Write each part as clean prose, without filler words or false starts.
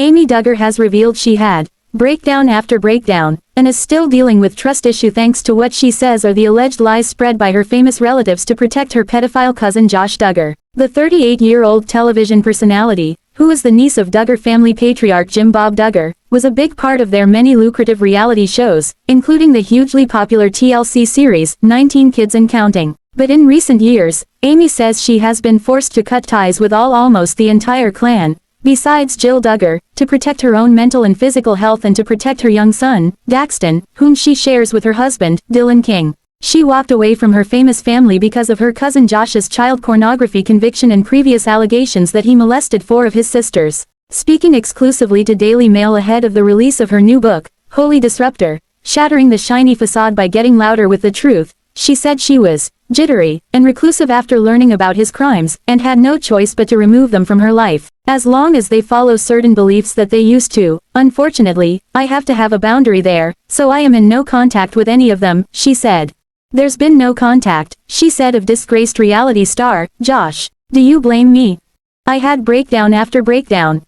Amy Duggar has revealed she had breakdown after breakdown, and is still dealing with trust issue thanks to what she says are the alleged lies spread by her famous relatives to protect her pedophile cousin Josh Duggar. The 38-year-old television personality, who is the niece of Duggar family patriarch Jim Bob Duggar, was a big part of their many lucrative reality shows, including the hugely popular TLC series, 19 Kids and Counting. But in recent years, Amy says she has been forced to cut ties with almost the entire clan, besides Jill Duggar, to protect her own mental and physical health and to protect her young son, Daxton, whom she shares with her husband, Dylan King. She walked away from her famous family because of her cousin Josh's child pornography conviction and previous allegations that he molested 4 of his sisters. Speaking exclusively to Daily Mail ahead of the release of her new book, Holy Disruptor, Shattering the Shiny Facade by Getting Louder with the Truth, she said she was jittery and reclusive after learning about his crimes, and had no choice but to remove them from her life, as long as they follow certain beliefs that they used to. Unfortunately, I have to have a boundary there, so I am in no contact with any of them, she said. There's been no contact, she said of disgraced reality star, Josh. Do you blame me? I had breakdown after breakdown.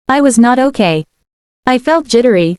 I was not okay. I felt jittery,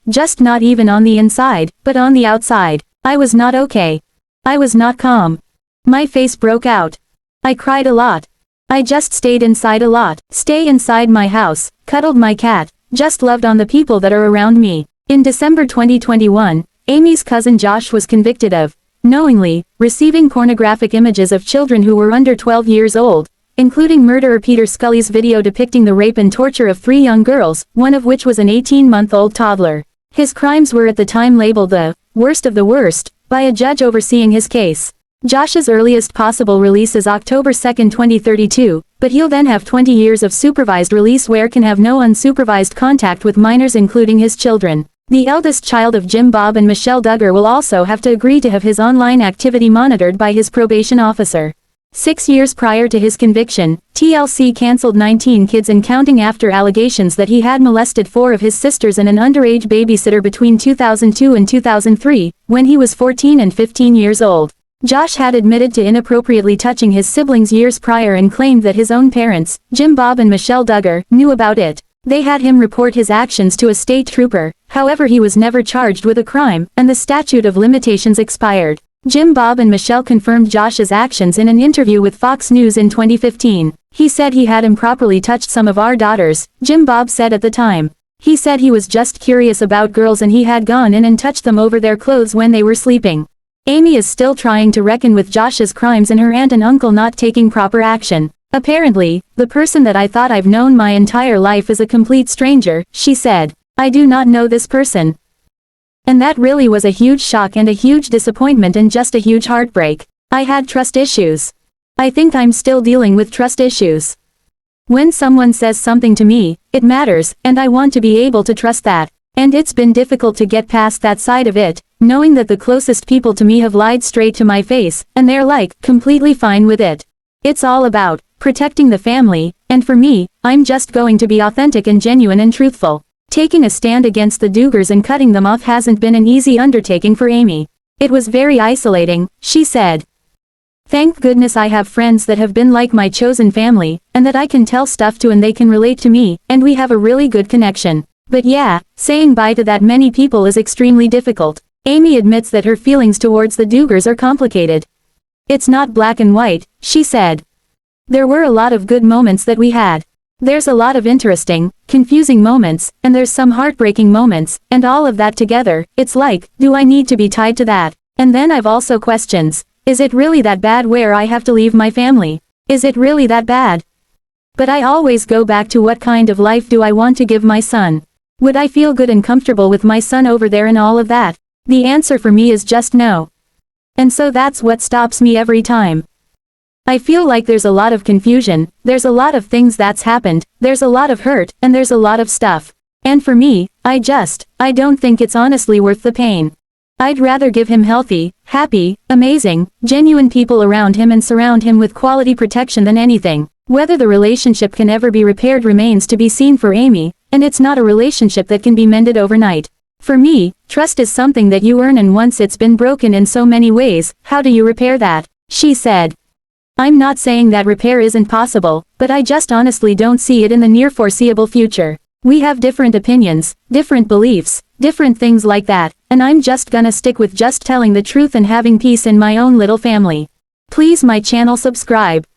just not even on the inside, but on the outside. I was not okay. I was not calm. My face broke out. I cried a lot. I just stayed inside a lot. Stay inside my house, cuddled my cat, just loved on the people that are around me. In December 2021, Amy's cousin Josh was convicted of knowingly receiving pornographic images of children who were under 12 years old, including murderer Peter Scully's video depicting the rape and torture of 3 young girls, one of which was an 18-month-old toddler. His crimes were at the time labeled the worst of the worst by a judge overseeing his case. Josh's earliest possible release is October 2, 2032, but he'll then have 20 years of supervised release where can have no unsupervised contact with minors including his children. The eldest child of Jim Bob and Michelle Duggar will also have to agree to have his online activity monitored by his probation officer. 6 years prior to his conviction, TLC canceled 19 Kids and Counting after allegations that he had molested 4 of his sisters and an underage babysitter between 2002 and 2003, when he was 14 and 15 years old. Josh had admitted to inappropriately touching his siblings years prior and claimed that his own parents, Jim Bob and Michelle Duggar, knew about it. They had him report his actions to a state trooper, however he was never charged with a crime, and the statute of limitations expired. Jim Bob and Michelle confirmed Josh's actions in an interview with Fox News in 2015. He said he had improperly touched some of our daughters, Jim Bob said at the time. He said he was just curious about girls and he had gone in and touched them over their clothes when they were sleeping. Amy is still trying to reckon with Josh's crimes and her aunt and uncle not taking proper action. Apparently, the person that I thought I've known my entire life is a complete stranger, she said. I do not know this person. And that really was a huge shock and a huge disappointment and just a huge heartbreak. I had trust issues. I think I'm still dealing with trust issues. When someone says something to me, it matters, and I want to be able to trust that. And it's been difficult to get past that side of it, knowing that the closest people to me have lied straight to my face, and they're completely fine with it. It's all about protecting the family, and for me, I'm just going to be authentic and genuine and truthful. Taking a stand against the Duggars and cutting them off hasn't been an easy undertaking for Amy. It was very isolating, she said. Thank goodness I have friends that have been like my chosen family, and that I can tell stuff to and they can relate to me, and we have a really good connection. But yeah, saying bye to that many people is extremely difficult. Amy admits that her feelings towards the Duggars are complicated. It's not black and white, she said. There were a lot of good moments that we had. There's a lot of interesting, confusing moments, and there's some heartbreaking moments, and all of that together, it's do I need to be tied to that? And then I've also questions. Is it really that bad where I have to leave my family? Is it really that bad? But I always go back to what kind of life do I want to give my son? Would I feel good and comfortable with my son over there and all of that? The answer for me is just no. And so that's what stops me every time. I feel like there's a lot of confusion, there's a lot of things that's happened, there's a lot of hurt, and there's a lot of stuff. And for me, I don't think it's honestly worth the pain. I'd rather give him healthy, happy, amazing, genuine people around him and surround him with quality protection than anything. Whether the relationship can ever be repaired remains to be seen for Amy, and it's not a relationship that can be mended overnight. For me, trust is something that you earn, and once it's been broken in so many ways, how do you repair that? She said. I'm not saying that repair isn't possible, but I just honestly don't see it in the near foreseeable future. We have different opinions, different beliefs, different things like that, and I'm just gonna stick with just telling the truth and having peace in my own little family. Please my channel subscribe.